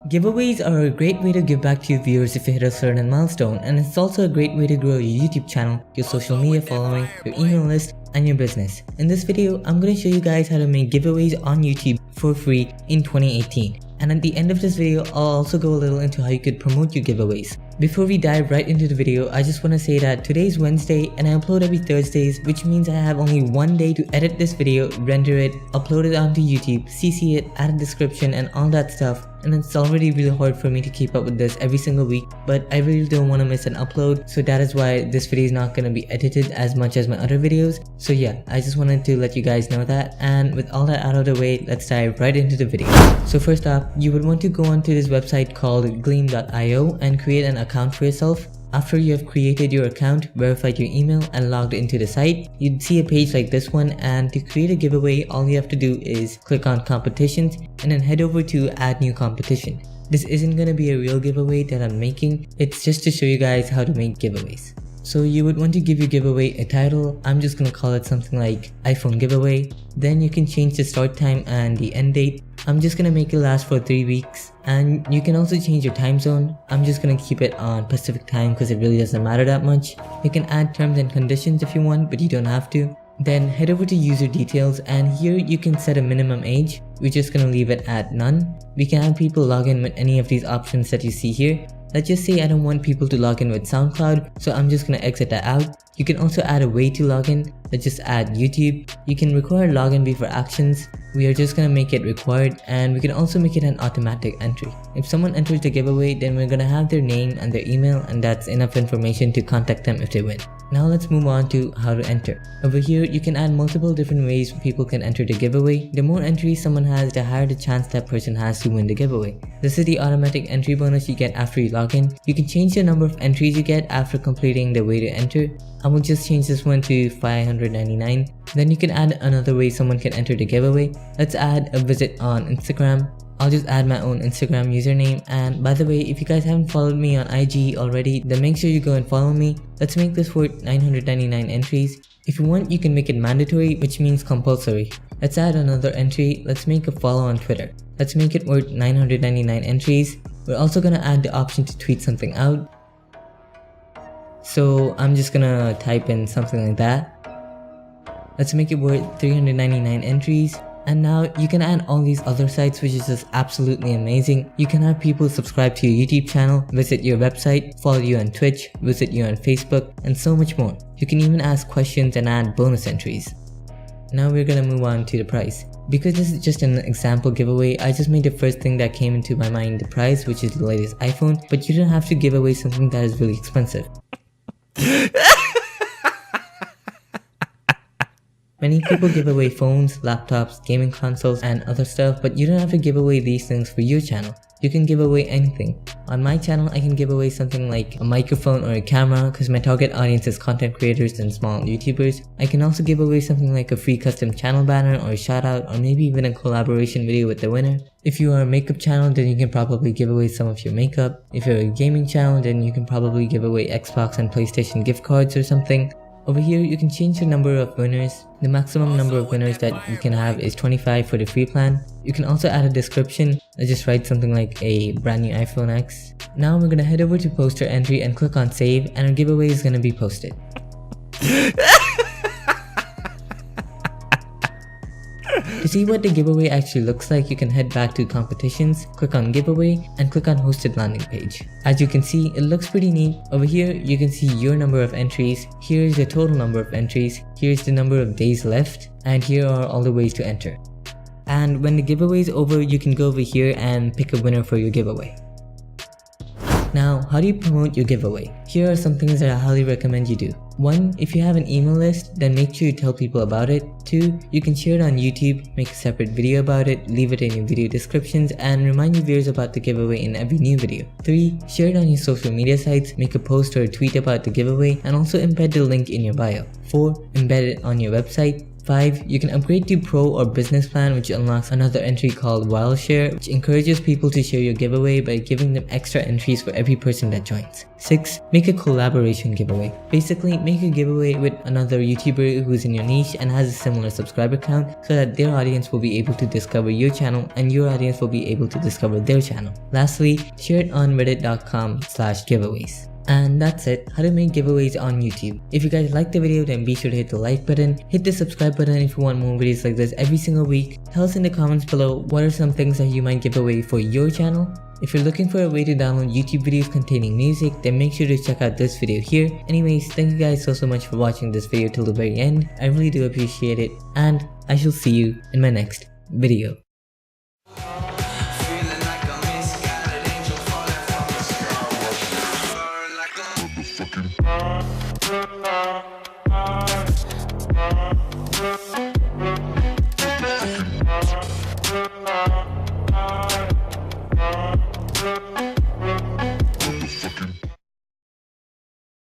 Giveaways are a great way to give back to your viewers if you hit a certain milestone, and it's also a great way to grow your YouTube channel, your social media following, your email list, and your business. In this video, I'm going to show you guys how to make giveaways on YouTube for free in 2018. And at the end of this video, I'll also go a little into how you could promote your giveaways. Before we dive right into the video, I just want to say that today's Wednesday and I upload every Thursdays, which means I have only one day to edit this video, render it, upload it onto YouTube, CC it, add a description and all that stuff. And it's already really hard for me to keep up with this every single week, but I really don't want to miss an upload, so that is why this video is not going to be edited as much as my other videos. So yeah, I just wanted to let you guys know that, and with all that out of the way, let's dive right into the video. So first off, you would want to go onto this website called gleam.io and create an account for yourself. After you have created your account, verified your email, and logged into the site, you'd see a page like this one, and to create a giveaway, all you have to do is click on competitions and then head over to add new competition. This isn't going to be a real giveaway that I'm making, it's just to show you guys how to make giveaways. So you would want to give your giveaway a title. I'm just going to call it something like iPhone giveaway. Then you can change the start time and the end date. I'm just going to make it last for 3 weeks, and you can also change your time zone. I'm just going to keep it on Pacific time because it really doesn't matter that much. You can add terms and conditions if you want, but you don't have to. Then head over to user details, and here you can set a minimum age. We're just going to leave it at none. We can have people log in with any of these options that you see here. Let's just say I don't want people to log in with SoundCloud, so I'm just going to exit that out. You can also add a way to log in. Let's just add YouTube. You can require login before actions. We are just going to make it required, and we can also make it an automatic entry. If someone enters the giveaway, then we're going to have their name and their email, and that's enough information to contact them if they win. Now let's move on to how to enter. Over here, you can add multiple different ways people can enter the giveaway. The more entries someone has, the higher the chance that person has to win the giveaway. This is the automatic entry bonus you get after you log in. You can change the number of entries you get after completing the way to enter. I will just change this one to 599. Then you can add another way someone can enter the giveaway. Let's add a visit on Instagram. I'll just add my own Instagram username, and by the way, if you guys haven't followed me on IG already, then make sure you go and follow me. Let's make this worth 999 entries. If you want, you can make it mandatory, which means compulsory. Let's add another entry. Let's make a follow on Twitter. Let's make it worth 999 entries. We're also gonna add the option to tweet something out. So I'm just gonna type in something like that. Let's make it worth 399 entries. And now you can add all these other sites, which is just absolutely amazing. You can have people subscribe to your YouTube channel, visit your website, follow you on Twitch, visit you on Facebook, and so much more. You can even ask questions and add bonus entries. Now we're gonna move on to the price. Because this is just an example giveaway, I just made the first thing that came into my mind the price, which is the latest iPhone, but you don't have to give away something that is really expensive. Many people give away phones, laptops, gaming consoles, and other stuff, but you don't have to give away these things for your channel. You can give away anything. On my channel, I can give away something like a microphone or a camera because my target audience is content creators and small YouTubers. I can also give away something like a free custom channel banner or a shout out, or maybe even a collaboration video with the winner. If you are a makeup channel, then you can probably give away some of your makeup. If you're a gaming channel, then you can probably give away Xbox and PlayStation gift cards or something. Over here, you can change the number of winners. The maximum number of winners that you can have is 25 for the free plan. You can also add a description. Let's just write something like a brand new iPhone X. Now we're gonna head over to poster entry and click on save, and our giveaway is gonna be posted. To see what the giveaway actually looks like, you can head back to competitions, click on giveaway, and click on hosted landing page. As you can see, it looks pretty neat. Over here, you can see your number of entries, here's the total number of entries, here's the number of days left, and here are all the ways to enter. And when the giveaway is over, you can go over here and pick a winner for your giveaway. Now, how do you promote your giveaway? Here are some things that I highly recommend you do. 1. If you have an email list, then make sure you tell people about it. 2. You can share it on YouTube, make a separate video about it, leave it in your video descriptions, and remind your viewers about the giveaway in every new video. 3. Share it on your social media sites, make a post or a tweet about the giveaway, and also embed the link in your bio. 4. Embed it on your website. 5. You can upgrade to Pro or Business Plan, which unlocks another entry called Wild Share, which encourages people to share your giveaway by giving them extra entries for every person that joins. 6. Make a collaboration giveaway. Basically, make a giveaway with another YouTuber who's in your niche and has a similar subscriber count so that their audience will be able to discover your channel and your audience will be able to discover their channel. Lastly, share it on reddit.com/giveaways. And that's it, how to make giveaways on YouTube. If you guys liked the video, then be sure to hit the like button, hit the subscribe button if you want more videos like this every single week. Tell us in the comments below what are some things that you might give away for your channel. If you're looking for a way to download YouTube videos containing music, then make sure to check out this video here. Anyways, thank you guys so much for watching this video till the very end. I really do appreciate it, and I shall see you in my next video.